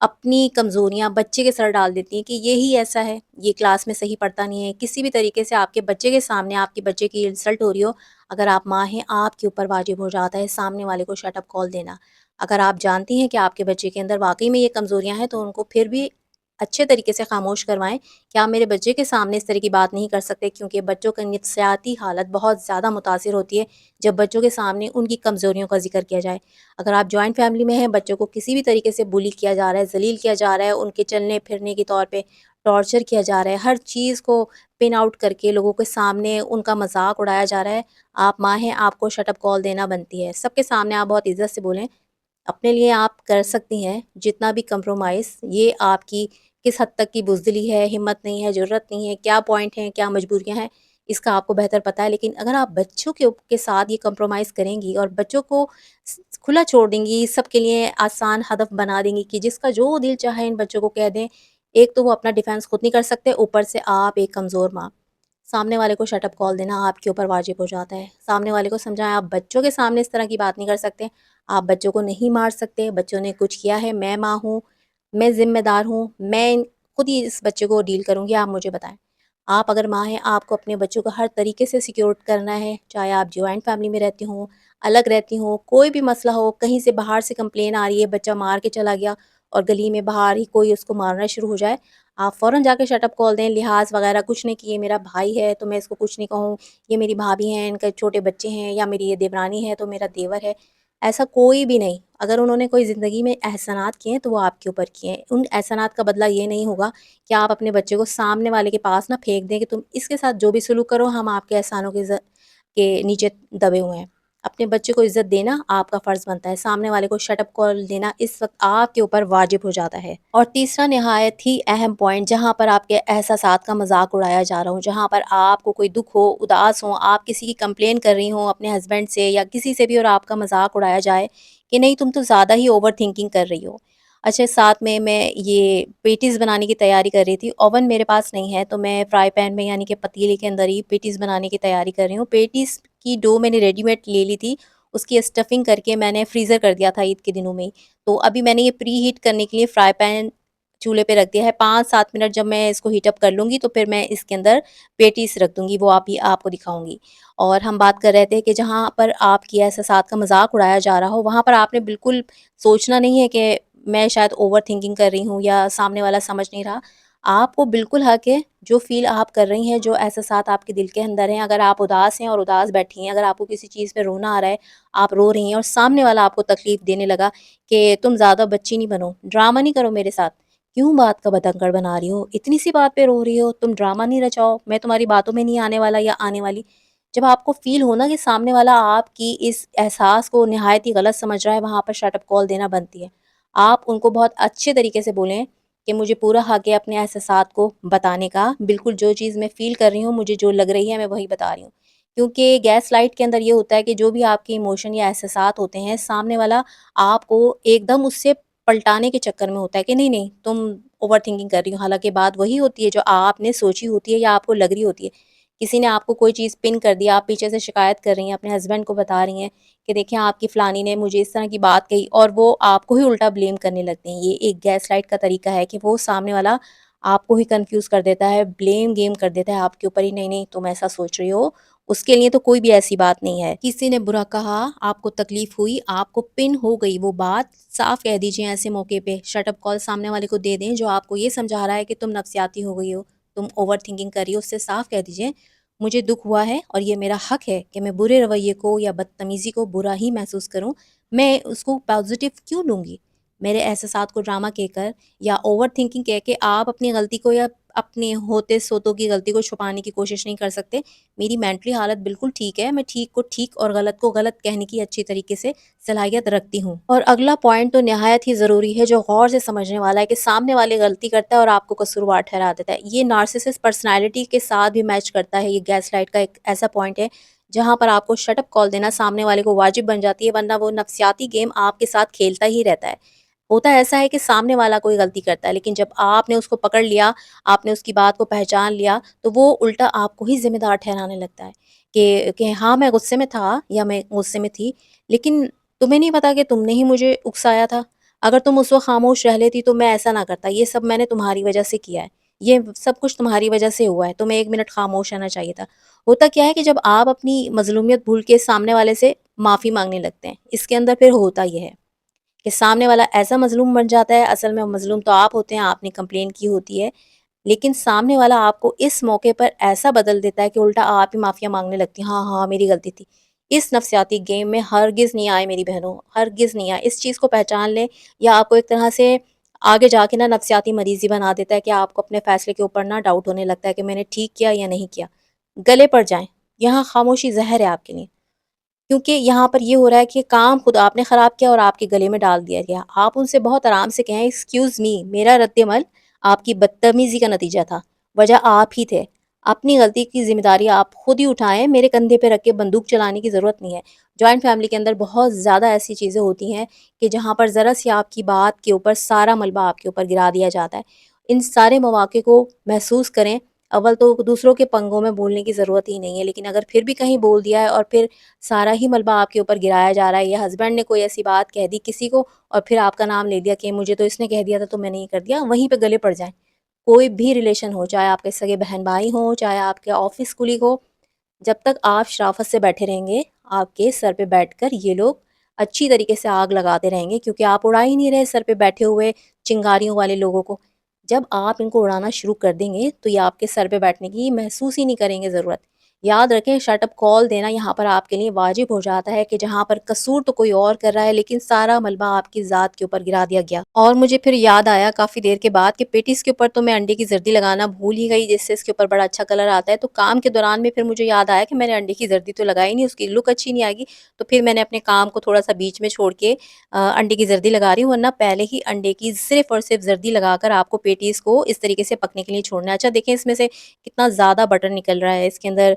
اپنی کمزوریاں بچے کے سر ڈال دیتی ہیں کہ یہی ایسا ہے، یہ کلاس میں صحیح پڑھتا نہیں ہے، کسی بھی طریقے سے آپ کے بچے کے سامنے آپ کے بچے کی انسلٹ ہو رہی ہو، اگر آپ ماں ہیں آپ کے اوپر واجب ہو جاتا ہے سامنے والے کو شٹ اپ کال دینا۔ اگر آپ جانتی ہیں کہ آپ کے بچے کے اندر واقعی میں یہ کمزوریاں ہیں تو ان کو پھر بھی اچھے طریقے سے خاموش کروائیں کہ آپ میرے بچے کے سامنے اس طرح کی بات نہیں کر سکتے، کیونکہ بچوں کی نفسیاتی حالت بہت زیادہ متاثر ہوتی ہے جب بچوں کے سامنے ان کی کمزوریوں کا ذکر کیا جائے۔ اگر آپ جوائنٹ فیملی میں ہیں، بچوں کو کسی بھی طریقے سے بلی کیا جا رہا ہے، ذلیل کیا جا رہا ہے، ان کے چلنے پھرنے کے طور پہ ٹارچر کیا جا رہا ہے، ہر چیز کو پن آؤٹ کر کے لوگوں کے سامنے ان کا مذاق اڑایا جا رہا ہے، آپ ماں ہیں، آپ کو شٹ اپ کال دینا بنتی ہے۔ سب کے سامنے آپ بہت عزت سے بولیں، اپنے لیے آپ کر سکتی ہیں جتنا بھی کمپرومائز، یہ آپ کی کس حد تک کی بزدلی ہے، ہمت نہیں ہے، جرأت نہیں ہے، کیا پوائنٹ ہیں، کیا مجبوریاں ہیں، اس کا آپ کو بہتر پتہ ہے۔ لیکن اگر آپ بچوں کے ساتھ یہ کمپرومائز کریں گی اور بچوں کو کھلا چھوڑ دیں گی، سب کے لیے آسان ہدف بنا دیں گی کہ جس کا جو دل چاہے ان بچوں کو کہہ دیں، ایک تو وہ اپنا ڈیفینس خود نہیں کر سکتے، اوپر سے آپ ایک کمزور ماں، سامنے والے کو شٹ اپ کال دینا آپ کے اوپر واجب ہو جاتا ہے۔ سامنے والے کو سمجھائیں آپ بچوں کے سامنے اس طرح کی بات نہیں کر سکتے، آپ بچوں کو نہیں مار سکتے، بچوں نے کچھ کیا ہے، میں ماں ہوں، میں ذمہ دار ہوں، میں خود ہی اس بچے کو ڈیل کروں گی، آپ مجھے بتائیں۔ آپ اگر ماں ہیں، آپ کو اپنے بچوں کو ہر طریقے سے سیکیور کرنا ہے، چاہے آپ جوائنٹ فیملی میں رہتی ہوں، الگ رہتی ہوں، کوئی بھی مسئلہ ہو، کہیں سے باہر سے کمپلین آ رہی ہے، بچہ مار کے چلا گیا اور گلی میں باہر ہی کوئی اس کو مارنا شروع ہو جائے، آپ فوراً جا کے شٹ اپ کال دیں، لحاظ وغیرہ کچھ نہیں کہ یہ میرا بھائی ہے تو میں اس کو کچھ نہیں کہوں، یہ میری بھابھی ہیں، ان کے چھوٹے بچے ہیں، یا میری یہ دیورانی ہے تو میرا دیور ہے، ایسا کوئی بھی نہیں۔ اگر انہوں نے کوئی زندگی میں احسانات کیے ہیں تو وہ آپ کے اوپر کیے ہیں، ان احسانات کا بدلہ یہ نہیں ہوگا کہ آپ اپنے بچے کو سامنے والے کے پاس نہ پھینک دیں کہ تم اس کے ساتھ جو بھی سلوک کرو ہم آپ کے احسانوں کے نیچے دبے ہوئے ہیں۔ اپنے بچے کو عزت دینا آپ کا فرض بنتا ہے، سامنے والے کو شٹ اپ کال دینا اس وقت آپ کے اوپر واجب ہو جاتا ہے۔ اور تیسرا نہایت ہی اہم پوائنٹ، جہاں پر آپ کے احساسات کا مذاق اڑایا جا رہا ہو، جہاں پر آپ کو کوئی دکھ ہو، اداس ہو، آپ کسی کی کمپلین کر رہی ہوں اپنے ہسبینڈ سے یا کسی سے بھی اور آپ کا مذاق اڑایا جائے کہ نہیں تم تو زیادہ ہی اوور تھنکنگ کر رہی ہو۔ اچھا، ساتھ میں یہ پیٹیز بنانے کی تیاری کر رہی تھی، اوون میرے پاس نہیں ہے تو میں فرائی پین میں یعنی کہ پتیلے کے اندر ہی پیٹیز بنانے کی تیاری کر رہی ہوں۔ پیٹیز کی ڈو میں نے ریڈی میڈ لے لی تھی، اس کی اسٹفنگ کر کے میں نے فریزر کر دیا تھا عید کے دنوں میں ہی، تو ابھی میں نے یہ پری ہیٹ کرنے کے لیے فرائی پین چولہے پہ رکھ دیا ہے، 5-7 منٹ جب میں اس کو ہیٹ اپ کر لوں گی تو پھر میں اس کے اندر پیٹیز رکھ دوں گی، وہ آپ کو دکھاؤں گی۔ اور ہم بات کر رہے تھے کہ جہاں پر آپ کی احساسات کا مذاق اڑایا جا رہا ہو وہاں پر آپ نے بالکل سوچنا نہیں ہے کہ میں شاید اوور تھنکنگ کر رہی ہوں یا سامنے والا سمجھ نہیں رہا، آپ کو بالکل حق ہے جو فیل آپ کر رہی ہیں، جو احساسات آپ کے دل کے اندر ہیں، اگر آپ اداس ہیں اور اداس بیٹھی ہیں، اگر آپ کو کسی چیز پہ رونا آ رہا ہے، آپ رو رہی ہیں اور سامنے والا آپ کو تکلیف دینے لگا کہ تم زیادہ بچی نہیں بنو، ڈرامہ نہیں کرو میرے ساتھ، کیوں بات کا بتنگڑ بنا رہی ہو، اتنی سی بات پہ رو رہی ہو، تم ڈرامہ نہیں رچاؤ، میں تمہاری باتوں میں نہیں آنے والا یا آنے والی۔ جب آپ کو فیل ہونا کہ سامنے والا آپ کی اس احساس کو نہایت ہی غلط سمجھ رہا ہے، وہاں پر شٹ اپ کال دینا بنتی ہے۔ آپ ان کو بہت اچھے طریقے سے بولیں کہ مجھے پورا حق ہے اپنے احساسات کو بتانے کا، بالکل جو چیز میں فیل کر رہی ہوں، مجھے جو لگ رہی ہے میں وہی بتا رہی ہوں، کیونکہ گیس لائٹ کے اندر یہ ہوتا ہے کہ جو بھی آپ کے ایموشن یا احساسات ہوتے ہیں، سامنے والا آپ کو ایک دم اس سے پلٹانے کے چکر میں ہوتا ہے کہ نہیں نہیں تم اوور تھنکنگ کر رہی ہو، حالانکہ بات وہی ہوتی ہے جو آپ نے سوچی ہوتی ہے یا آپ کو لگ رہی ہوتی ہے۔ کسی نے آپ کو کوئی چیز پن کر دیا، آپ پیچھے سے شکایت کر رہی ہیں، اپنے ہسبینڈ کو بتا رہی ہیں کہ دیکھیں آپ کی فلانی نے مجھے اس طرح کی بات کہی، اور وہ آپ کو ہی الٹا بلیم کرنے لگتے ہیں۔ یہ ایک گیس لائٹ کا طریقہ ہے کہ وہ سامنے والا آپ کو ہی کنفیوز کر دیتا ہے، بلیم گیم کر دیتا ہے آپ کے اوپر ہی، نہیں نہیں تم ایسا سوچ رہی ہو، اس کے لیے تو کوئی بھی ایسی بات نہیں ہے۔ کسی نے برا کہا، آپ کو تکلیف ہوئی، آپ کو پن ہو گئی وہ بات، صاف کہہ دیجئے ایسے موقع پہ، شٹ اپ کال سامنے والے کو دے دیں جو آپ کو یہ سمجھا رہا ہے کہ تم نفسیاتی ہو گئی ہو، تم اوور تھنکنگ کر رہی ہو، اس سے صاف کہہ دیجئے مجھے دکھ ہوا ہے اور یہ میرا حق ہے کہ میں برے رویے کو یا بدتمیزی کو برا ہی محسوس کروں، میں اس کو پازیٹیو کیوں لوں گی؟ میرے احساسات کو ڈرامہ کہہ کر یا اوور تھنکنگ کہہ کے آپ اپنی غلطی کو یا اپنے ہوتے سوتوں کی غلطی کو چھپانے کی کوشش نہیں کر سکتے۔ میری مینٹلی حالت بالکل ٹھیک ہے، میں ٹھیک کو ٹھیک اور غلط کو غلط کہنے کی اچھی طریقے سے صلاحیت رکھتی ہوں۔ اور اگلا پوائنٹ تو نہایت ہی ضروری ہے جو غور سے سمجھنے والا ہے کہ سامنے والے غلطی کرتا ہے اور آپ کو قصوروار ٹھہرا دیتا ہے، یہ نارسسسٹ پرسنالٹی کے ساتھ بھی میچ کرتا ہے۔ یہ گیس لائٹ کا ایک ایسا پوائنٹ ہے جہاں پر آپ کو شٹ اپ کال دینا سامنے والے کو واجب بن جاتی ہے، ورنہ وہ نفسیاتی گیم آپ کے ساتھ کھیلتا ہی رہتا ہے۔ ہوتا ایسا ہے کہ سامنے والا کوئی غلطی کرتا ہے لیکن جب آپ نے اس کو پکڑ لیا، آپ نے اس کی بات کو پہچان لیا تو وہ الٹا آپ کو ہی ذمہ دار ٹھہرانے لگتا ہے کہ ہاں میں غصے میں تھا یا میں غصے میں تھی، لیکن تمہیں نہیں پتا کہ تم نے ہی مجھے اکسایا تھا، اگر تم اس وقت خاموش رہ لیتی تو میں ایسا نہ کرتا، یہ سب میں نے تمہاری وجہ سے کیا ہے، یہ سب کچھ تمہاری وجہ سے ہوا ہے، تمہیں 1 منٹ خاموش رہنا چاہیے تھا۔ ہوتا کیا ہے کہ جب آپ اپنی مظلومیت بھول کے سامنے والے سے معافی مانگنے لگتے ہیں، اس کے اندر پھر ہوتا یہ ہے کہ سامنے والا ایسا مظلوم بن جاتا ہے، اصل میں مظلوم تو آپ ہوتے ہیں، آپ نے کمپلین کی ہوتی ہے، لیکن سامنے والا آپ کو اس موقع پر ایسا بدل دیتا ہے کہ الٹا آپ ہی معافیا مانگنے لگتی ہیں، ہاں ہاں میری غلطی تھی۔ اس نفسیاتی گیم میں ہرگز نہیں آئے میری بہنوں، ہرگز نہیں آئے۔ اس چیز کو پہچان لیں، یا آپ کو ایک طرح سے آگے جا کے نا نفسیاتی مریضی بنا دیتا ہے کہ آپ کو اپنے فیصلے کے اوپر نا ڈاؤٹ ہونے لگتا ہے کہ میں نے ٹھیک کیا یا نہیں کیا۔ گلے پڑ جائیں، یہاں خاموشی زہر ہے آپ کے لیے، کیونکہ یہاں پر یہ ہو رہا ہے کہ کام خود آپ نے خراب کیا اور آپ کے گلے میں ڈال دیا گیا۔ آپ ان سے بہت آرام سے کہیں ایکسکیوز می، میرا رد عمل آپ کی بدتمیزی کا نتیجہ تھا، وجہ آپ ہی تھے، اپنی غلطی کی ذمہ داری آپ خود ہی اٹھائیں، میرے کندھے پہ رکھ کے بندوق چلانے کی ضرورت نہیں ہے۔ جوائنٹ فیملی کے اندر بہت زیادہ ایسی چیزیں ہوتی ہیں کہ جہاں پر ذرا سی آپ کی بات کے اوپر سارا ملبہ آپ کے اوپر گرا دیا جاتا ہے۔ ان سارے مواقع کو محسوس کریں۔ اول تو دوسروں کے پنگوں میں بولنے کی ضرورت ہی نہیں ہے، لیکن اگر پھر بھی کہیں بول دیا ہے اور پھر سارا ہی ملبہ آپ کے اوپر گرایا جا رہا ہے، یا ہسبینڈ نے کوئی ایسی بات کہہ دی کسی کو اور پھر آپ کا نام لے دیا کہ مجھے تو اس نے کہہ دیا تھا تو میں نے یہ کر دیا، وہیں پہ گلے پڑ جائیں۔ کوئی بھی ریلیشن ہو، چاہے آپ کے سگے بہن بھائی ہوں، چاہے آپ کے آفس کلیگ ہو، جب تک آپ شرافت سے بیٹھے رہیں گے، آپ کے سر پہ بیٹھ کر یہ لوگ اچھی طریقے سے آگ لگاتے رہیں گے، کیونکہ آپ اڑا ہی نہیں رہے سر پہ بیٹھے ہوئے چنگاریوں والے لوگوں کو۔ جب آپ ان کو اڑانا شروع کر دیں گے تو یہ آپ کے سر پہ بیٹھنے کی محسوس ہی نہیں کریں گے ضرورت۔ یاد رکھیں، شٹ اپ کال دینا یہاں پر آپ کے لیے واجب ہو جاتا ہے کہ جہاں پر قصور تو کوئی اور کر رہا ہے لیکن سارا ملبہ آپ کی ذات کے اوپر گرا دیا گیا۔ اور مجھے پھر یاد آیا کافی دیر کے بعد کہ پیٹیز کے اوپر تو میں انڈے کی زردی لگانا بھول ہی گئی، جس سے اس کے اوپر بڑا اچھا کلر آتا ہے۔ تو کام کے دوران میں پھر مجھے یاد آیا کہ میں نے انڈے کی زردی تو لگائی نہیں، اس کی لک اچھی نہیں آئے گی، تو پھر میں نے اپنے کام کو تھوڑا سا بیچ میں چھوڑ کے انڈے کی زردی لگا رہی ہوں، ورنہ پہلے ہی انڈے کی صرف اور صرف زردی لگا کر آپ کو پیٹیز کو اس طریقے سے پکنے کے لیے چھوڑنا ہے۔ اچھا دیکھیں اس میں سے کتنا زیادہ بٹر نکل رہا ہے، اس کے اندر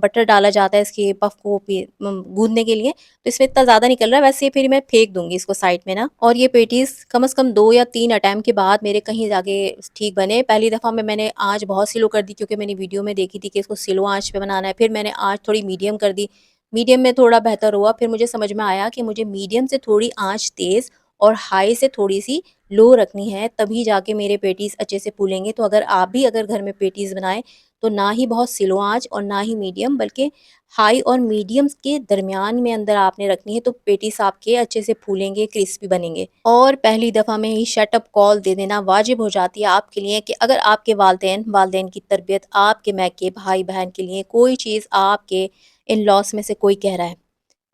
بٹر ڈالا جاتا ہے اس کے پف کو گوندنے کے لیے، تو اس میں اتنا زیادہ نکل رہا ہے۔ ویسے پھر میں پھینک دوں گی اس کو سائڈ میں نا۔ اور یہ پیٹیز کم از کم 2 یا 3 اٹیمپٹ کے بعد میرے کہیں جا کے ٹھیک بنے۔ پہلی دفعہ میں نے آنچ بہت سلو کر دی، کیونکہ میں نے ویڈیو میں دیکھی تھی کہ اس کو سلو آنچ پہ بنانا ہے، پھر میں نے آنچ تھوڑی میڈیم کر دی، میڈیم میں تھوڑا بہتر ہوا، پھر مجھے سمجھ میں آیا کہ مجھے میڈیم سے تھوڑی آنچ تیز اور ہائی سے تھوڑی سی لو رکھنی ہے، تبھی جا کے میرے پیٹیز اچھے سے پھولیں گے۔ تو اگر آپ بھی اگر گھر میں پیٹیز بنائیں تو نہ ہی بہت سلو آنچ اور نہ ہی میڈیم، بلکہ ہائی اور میڈیم کے درمیان میں اندر آپ نے رکھنی ہے، تو پیٹیز آپ کے اچھے سے پھولیں گے، کرسپی بنیں گے۔ اور پہلی دفعہ میں ہی شٹ اپ کال دے دینا واجب ہو جاتی ہے آپ کے لیے کہ اگر آپ کے والدین کی تربیت، آپ کے میکے بھائی بہن کے لیے کوئی چیز آپ کے ان لاس میں سے کوئی کہہ رہا ہے،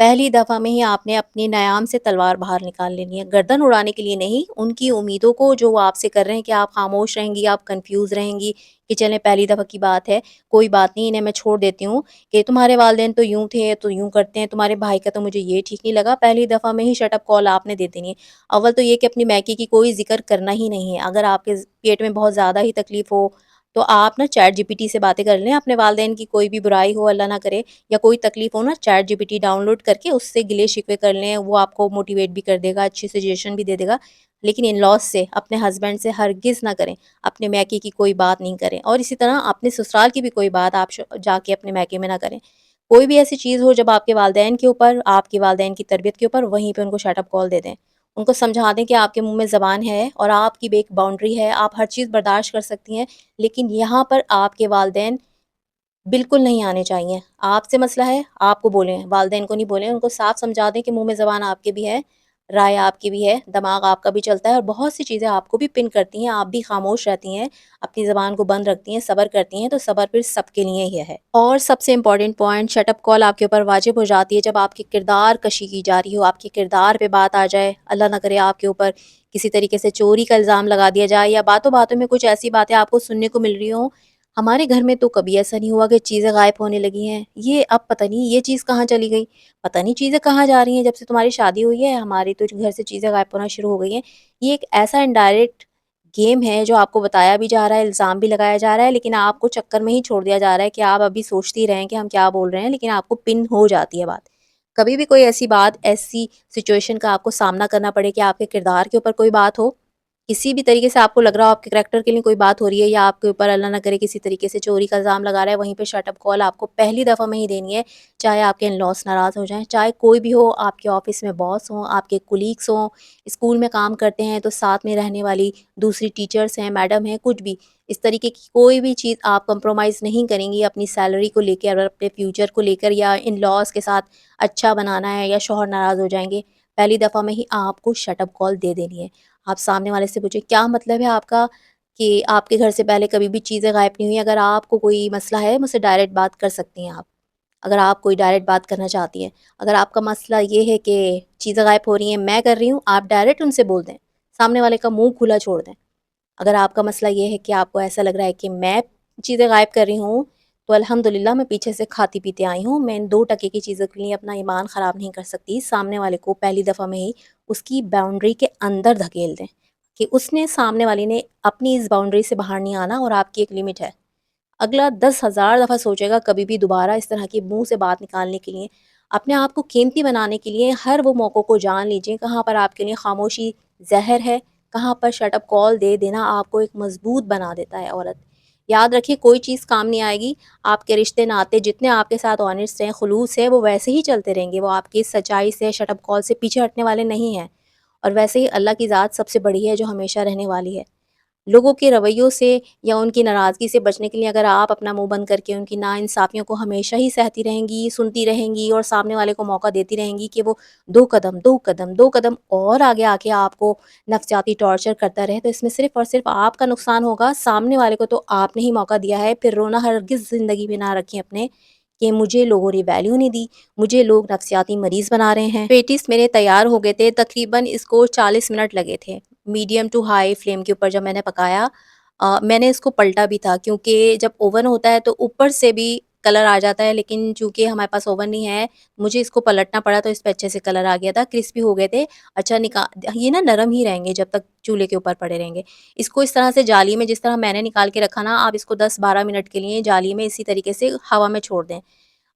پہلی دفعہ میں ہی آپ نے اپنی نیام سے تلوار باہر نکال لینی ہے، گردن اڑانے کے لیے نہیں، ان کی امیدوں کو جو وہ آپ سے کر رہے ہیں کہ آپ خاموش رہیں گی، آپ کنفیوز رہیں گی کہ چلیں پہلی دفعہ کی بات ہے، کوئی بات نہیں، انہیں میں چھوڑ دیتی ہوں کہ تمہارے والدین تو یوں تھے تو یوں کرتے ہیں، تمہارے بھائی کا تو مجھے یہ ٹھیک نہیں لگا، پہلی دفعہ میں ہی شٹ اپ کال آپ نے دے دینی ہے۔ اول تو یہ کہ اپنی میکی کی کوئی ذکر کرنا ہی نہیں ہے، اگر آپ کے پیٹ میں بہت زیادہ ہی تکلیف ہو تو آپ نا چیٹ جی پی ٹی سے باتیں کر لیں، اپنے والدین کی کوئی بھی برائی ہو اللہ نہ کرے یا کوئی تکلیف ہو نا، chat G P T download کر کے اس سے گلے شکوے کر لیں، وہ آپ کو موٹیویٹ بھی کر دے گا، اچھی سجیشن بھی دے دے گا۔ لیکن ان لاس سے، اپنے ہسبینڈ سے ہرگز نہ کریں، اپنے میکے کی کوئی بات نہیں کریں، اور اسی طرح اپنے سسرال کی بھی کوئی بات آپ جا کے اپنے میکے میں نہ کریں۔ کوئی بھی ایسی چیز ہو جب آپ کے والدین کے اوپر، آپ کے والدین کی تربیت کے اوپر، وہیں پہ ان کو شٹ اپ کال دے دیں، ان کو سمجھا دیں کہ آپ کے منہ میں زبان ہے اور آپ کی بھی ایک باؤنڈری ہے، آپ ہر چیز برداشت کر سکتی ہیں، لیکن یہاں پر آپ کے والدین بالکل نہیں آنے چاہیے۔ آپ سے مسئلہ ہے آپ کو بولیں، والدین کو نہیں بولیں، ان کو صاف سمجھا دیں کہ منہ میں زبان آپ کے بھی ہے، رائے آپ کی بھی ہے، دماغ آپ کا بھی چلتا ہے، اور بہت سی چیزیں آپ کو بھی پن کرتی ہیں، آپ بھی خاموش رہتی ہیں، اپنی زبان کو بند رکھتی ہیں، صبر کرتی ہیں، تو صبر پھر سب کے لیے ہی ہے۔ اور سب سے امپورٹنٹ پوائنٹ، شٹ اپ کال آپ کے اوپر واجب ہو جاتی ہے جب آپ کی کردار کشی کی جا رہی ہو، آپ کے کردار پہ بات آ جائے، اللہ نہ کرے آپ کے اوپر کسی طریقے سے چوری کا الزام لگا دیا جائے، یا باتوں باتوں میں کچھ ایسی باتیں آپ کو سننے کو مل رہی ہوں، ہمارے گھر میں تو کبھی ایسا نہیں ہوا کہ چیزیں غائب ہونے لگی ہیں، یہ اب پتہ نہیں یہ چیز کہاں چلی گئی، پتہ نہیں چیزیں کہاں جا رہی ہیں، جب سے تمہاری شادی ہوئی ہے ہماری تو گھر سے چیزیں غائب ہونا شروع ہو گئی ہیں۔ یہ ایک ایسا انڈائریکٹ گیم ہے جو آپ کو بتایا بھی جا رہا ہے، الزام بھی لگایا جا رہا ہے، لیکن آپ کو چکر میں ہی چھوڑ دیا جا رہا ہے کہ آپ ابھی سوچتی رہیں کہ ہم کیا بول رہے ہیں، لیکن آپ کو پن ہو جاتی ہے بات۔ کبھی بھی کوئی ایسی بات، ایسی سچویشن کا آپ کو سامنا کرنا پڑے کہ آپ کے کردار کے اوپر کوئی بات ہو، کسی بھی طریقے سے آپ کو لگ رہا ہو آپ کے کریکٹر کے لیے کوئی بات ہو رہی ہے یا آپ کے اوپر اللہ نہ کرے کسی طریقے سے چوری کا الزام لگا رہا ہے، وہیں پہ شٹ اپ کال آپ کو پہلی دفعہ میں ہی دینی ہے، چاہے آپ کے ان لاس ناراض ہو جائیں، چاہے کوئی بھی ہو، آپ کے آفس میں باس ہوں، آپ کے کولیگس ہوں، اسکول میں کام کرتے ہیں تو ساتھ میں رہنے والی دوسری ٹیچرس ہیں، میڈم ہیں، کچھ بھی اس طریقے کی کوئی بھی چیز آپ کمپرومائز نہیں کریں گی اپنی سیلری کو لے کے اور اپنے فیوچر کو لے کر، یا ان لاس کے ساتھ اچھا بنانا ہے یا شوہر ناراض ہو جائیں گے، پہلی دفعہ میں ہی آپ کو شٹ اپ کال دے دینی ہے۔ آپ سامنے والے سے پوچھیں کیا مطلب ہے آپ کا کہ آپ کے گھر سے پہلے کبھی بھی چیزیں غائب نہیں ہوئی، اگر آپ کو کوئی مسئلہ ہے مجھ سے ڈائریکٹ بات کر سکتی ہیں آپ، اگر آپ کوئی ڈائریکٹ بات کرنا چاہتی ہیں، اگر آپ کا مسئلہ یہ ہے کہ چیزیں غائب ہو رہی ہیں میں کر رہی ہوں، آپ ڈائریکٹ ان سے بول دیں، سامنے والے کا منہ کھلا چھوڑ دیں۔ اگر آپ کا مسئلہ یہ ہے کہ آپ کو ایسا لگ رہا ہے کہ میں چیزیں غائب کر رہی ہوں، تو الحمدللہ میں پیچھے سے کھاتی پیتے آئی ہوں، میں ان 2 ٹکے کی چیزوں کے لیے اپنا ایمان خراب نہیں کر سکتی۔ سامنے والے کو پہلی دفعہ میں ہی اس کی باؤنڈری کے اندر دھکیل دیں کہ اس نے، سامنے والی نے اپنی اس باؤنڈری سے باہر نہیں آنا اور آپ کی ایک لمٹ ہے۔ اگلا 10,000 دفعہ سوچے گا کبھی بھی دوبارہ اس طرح کی منہ سے بات نکالنے کے لیے۔ اپنے آپ کو قیمتی بنانے کے لیے ہر وہ موقع کو جان لیجئے کہاں پر آپ کے لیے خاموشی زہر ہے، کہاں پر شٹ اپ کال دے دینا آپ کو ایک مضبوط بنا دیتا ہے عورت۔ یاد رکھیے کوئی چیز کام نہیں آئے گی، آپ کے رشتے ناتے جتنے آپ کے ساتھ آنےسٹ ہیں، خلوص ہے، وہ ویسے ہی چلتے رہیں گے، وہ آپ کی سچائی سے، شٹ اپ کال سے پیچھے ہٹنے والے نہیں ہیں۔ اور ویسے ہی اللہ کی ذات سب سے بڑی ہے جو ہمیشہ رہنے والی ہے۔ لوگوں کے رویوں سے یا ان کی ناراضگی سے بچنے کے لیے اگر آپ اپنا منہ بند کر کے ان کی ناانصافیوں کو ہمیشہ ہی سہتی رہیں گی، سنتی رہیں گی اور سامنے والے کو موقع دیتی رہیں گی کہ وہ 2 قدم اور آگے آ کے آپ کو نفسیاتی ٹارچر کرتا رہے، تو اس میں صرف اور صرف آپ کا نقصان ہوگا، سامنے والے کو تو آپ نے ہی موقع دیا ہے۔ پھر رونا ہرگز زندگی میں نہ رکھیں اپنے کہ مجھے لوگوں نے ویلیو نہیں دی، مجھے لوگ نفسیاتی مریض بنا رہے ہیں۔ پیٹیز میرے تیار ہو گئے تھے، تقریباً اس کو 40 منٹ لگے تھے، میڈیم ٹو ہائی فلیم کے اوپر جب میں نے پکایا۔ میں نے اس کو پلٹا بھی تھا کیونکہ جب اوون ہوتا ہے تو اوپر سے بھی کلر آ جاتا ہے، لیکن چونکہ ہمارے پاس اوون نہیں ہے مجھے اس کو پلٹنا پڑا تو اس پہ اچھے سے کلر آ گیا تھا، کرسپی ہو گئے تھے۔ اچھا یہ نا نرم ہی رہیں گے جب تک چولہے کے اوپر پڑے رہیں گے۔ اس کو اس طرح سے جالی میں، جس طرح میں نے نکال کے رکھا نا، آپ اس کو 10-12 منٹ کے لیے جالی میں اسی طریقے سے ہوا میں چھوڑ دیں،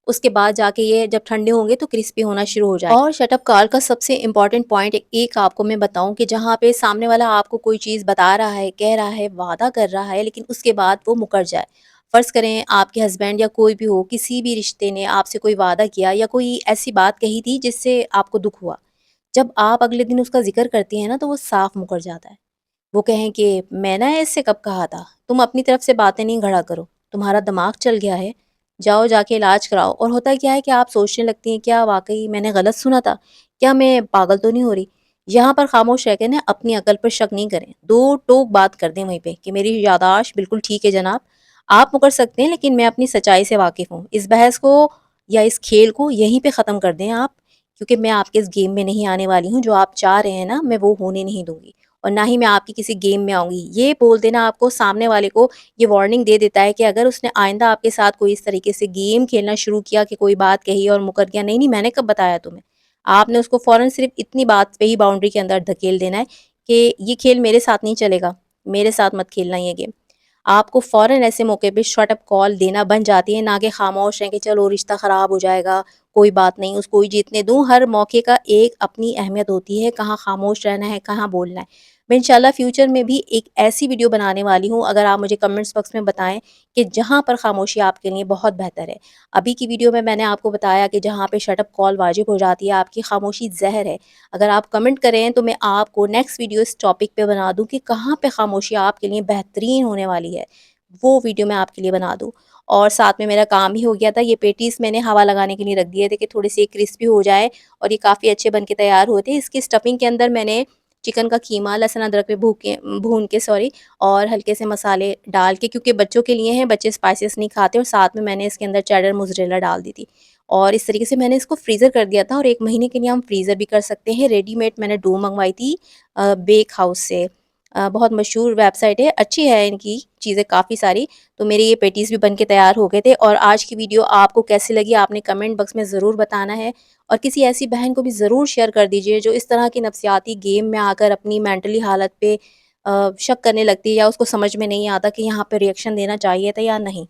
اس کے بعد جا کے یہ جب ٹھنڈے ہوں گے تو کرسپی ہونا شروع ہو جائے۔ اور شٹ اپ کال کا سب سے امپورٹنٹ پوائنٹ ایک آپ کو میں بتاؤں کہ جہاں پہ سامنے والا آپ کو کوئی چیز بتا رہا ہے، کہہ رہا ہے، وعدہ کر رہا ہے، لیکن اس کے بعد وہ مکر جائے۔ فرض کریں آپ کے ہسبینڈ یا کوئی بھی ہو، کسی بھی رشتے نے آپ سے کوئی وعدہ کیا یا کوئی ایسی بات کہی تھی جس سے آپ کو دکھ ہوا، جب آپ اگلے دن اس کا ذکر کرتی ہیں نا تو وہ صاف مکر جاتا ہے۔ وہ کہیں کہ میں نے اس سے کب کہا تھا، تم اپنی طرف سے باتیں نہیں گھڑا کرو، تمہارا دماغ چل گیا ہے، جاؤ جا کے علاج کراؤ۔ اور ہوتا کیا ہے کہ آپ سوچنے لگتی ہیں کیا واقعی میں نے غلط سنا تھا، کیا میں پاگل تو نہیں ہو رہی؟ یہاں پر خاموش رہ کے نا اپنی عقل پر شک نہیں کریں، 2 ٹوک بات کر دیں وہیں پہ کہ میری یاداشت بالکل ٹھیک ہے جناب، آپ مکر سکتے ہیں لیکن میں اپنی سچائی سے واقف ہوں۔ اس بحث کو یا اس کھیل کو یہیں پہ ختم کر دیں آپ، کیونکہ میں آپ کے اس گیم میں نہیں آنے والی ہوں، جو آپ چاہ رہے ہیں نا میں وہ ہونے نہیں دوں گی، اور نہ ہی میں آپ کی کسی گیم میں آؤں گی۔ یہ بول دینا آپ کو، سامنے والے کو یہ وارننگ دے دیتا ہے کہ اگر اس نے آئندہ آپ کے ساتھ کوئی اس طریقے سے گیم کھیلنا شروع کیا کہ کوئی بات کہی اور مکر گیا، نہیں میں نے کب بتایا تمہیں، آپ نے اس کو فوراً صرف اتنی بات پہ ہی باؤنڈری کے اندر دھکیل دینا ہے کہ یہ کھیل میرے ساتھ نہیں چلے گا، میرے ساتھ مت کھیلنا یہ گیم۔ آپ کو فوراً ایسے موقع پہ شارٹ اپ کال دینا بن جاتی ہے، نہ کہ خاموش رہیں کہ چلو رشتہ خراب ہو جائے گا، کوئی بات نہیں اس کو ہی جیتنے دوں۔ ہر موقع کا ایک اپنی اہمیت ہوتی ہے، کہاں خاموش رہنا ہے، کہاں بولنا ہے۔ میں انشاءاللہ فیوچر میں بھی ایک ایسی ویڈیو بنانے والی ہوں، اگر آپ مجھے کمنٹس باکس میں بتائیں کہ جہاں پر خاموشی آپ کے لیے بہت بہتر ہے۔ ابھی کی ویڈیو میں نے آپ کو بتایا کہ جہاں پہ شٹ اپ کال واجب ہو جاتی ہے، آپ کی خاموشی زہر ہے۔ اگر آپ کمنٹ کریں تو میں آپ کو نیکسٹ ویڈیو اس ٹاپک پہ بنا دوں کہ کہاں پہ خاموشی آپ کے لیے بہترین ہونے والی ہے، وہ ویڈیو میں آپ کے لیے بنا دوں۔ اور ساتھ میں میرا کام بھی ہو گیا تھا، یہ پیٹیز میں نے ہوا لگانے کے لیے رکھ دیے تھے کہ تھوڑے سے کرسپی ہو جائے، اور یہ کافی اچھے بن کے تیار ہوتے۔ اس کی اسٹفنگ کے اندر میں نے چکن کا قیمہ، لہسن ادرک پہ بھون کے اور ہلکے سے مسالے ڈال کے، کیونکہ بچوں کے لیے ہیں، بچے اسپائسیز نہیں کھاتے، اور ساتھ میں نے اس کے اندر چیڈر موزریلا ڈال دی تھی، اور اس طریقے سے میں نے اس کو فریزر کر دیا تھا، اور 1 مہینے کے لیے ہم فریزر بھی کر سکتے ہیں۔ ریڈی میڈ میں نے ڈو منگوائی تھی بیک ہاؤس سے، بہت مشہور ویب سائٹ ہے، اچھی ہے ان کی چیزیں کافی ساری۔ تو میرے یہ پیٹیز بھی بن کے تیار ہو گئے تھے۔ اور آج کی ویڈیو آپ کو کیسی لگی آپ نے کمنٹ باکس میں ضرور بتانا ہے، اور کسی ایسی بہن کو بھی ضرور شیئر کر دیجئے جو اس طرح کی نفسیاتی گیم میں آ کر اپنی مینٹلی حالت پہ شک کرنے لگتی ہے، یا اس کو سمجھ میں نہیں آتا کہ یہاں پہ ریئیکشن دینا چاہیے تھا یا نہیں۔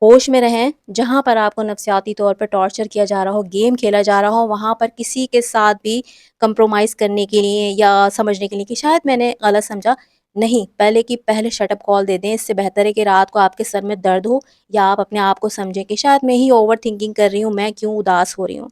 ہوش میں رہیں. جہاں پر آپ کو نفسیاتی طور پر ٹارچر کیا جا رہا ہو، گیم کھیلا جا رہا ہو، وہاں پر کسی کے ساتھ بھی کمپرومائز کرنے کے لیے یا سمجھنے کے لیے کہ شاید میں نے غلط سمجھا، نہیں. پہلے کی پہلے شٹ اپ کال دے دیں. اس سے بہتر ہے کہ رات کو آپ کے سر میں درد ہو یا آپ اپنے آپ کو سمجھیں کہ شاید میں ہی اوور تھنکنگ کر رہی ہوں، میں کیوں اداس ہو رہی ہوں.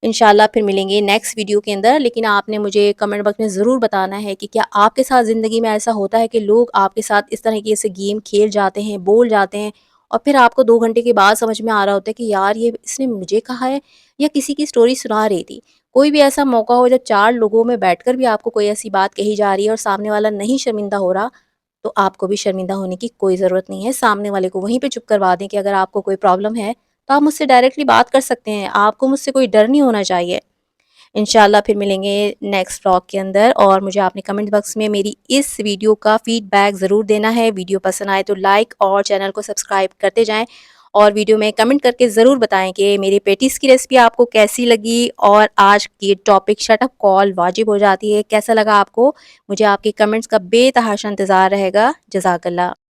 انشاءاللہ پھر ملیں گے نیکسٹ ویڈیو کے اندر. لیکن آپ نے مجھے کمنٹ باکس میں ضرور بتانا ہے کہ کیا آپ کے ساتھ زندگی میں ایسا ہوتا ہے کہ لوگ آپ کے ساتھ اس طرح کی گیم کھیل جاتے ہیں، بول جاتے ہیں، اور پھر آپ کو 2 گھنٹے کے بعد سمجھ میں آ رہا ہوتا ہے کہ یار یہ اس نے مجھے کہا ہے یا کسی کی سٹوری سنا رہی تھی. کوئی بھی ایسا موقع ہو جب 4 لوگوں میں بیٹھ کر بھی آپ کو کوئی ایسی بات کہی جا رہی ہے اور سامنے والا نہیں شرمندہ ہو رہا، تو آپ کو بھی شرمندہ ہونے کی کوئی ضرورت نہیں ہے. سامنے والے کو وہیں پہ چپ کروا دیں کہ اگر آپ کو کوئی پرابلم ہے تو آپ مجھ سے ڈائریکٹلی بات کر سکتے ہیں. آپ کو مجھ سے کوئی ڈر نہیں ہونا چاہیے. انشاءاللہ پھر ملیں گے نیکسٹ ولاگ کے اندر. اور مجھے آپ نے کمنٹ باکس میں میری اس ویڈیو کا فیڈ بیک ضرور دینا ہے. ویڈیو پسند آئے تو لائک اور چینل کو سبسکرائب کرتے جائیں، اور ویڈیو میں کمنٹ کر کے ضرور بتائیں کہ میری پیٹیز کی ریسپی آپ کو کیسی لگی، اور آج کی ٹاپک شٹ اپ کال واجب ہو جاتی ہے کیسا لگا آپ کو. مجھے آپ کے کمنٹس کا بے تحاشا انتظار رہے گا. جزاک اللہ.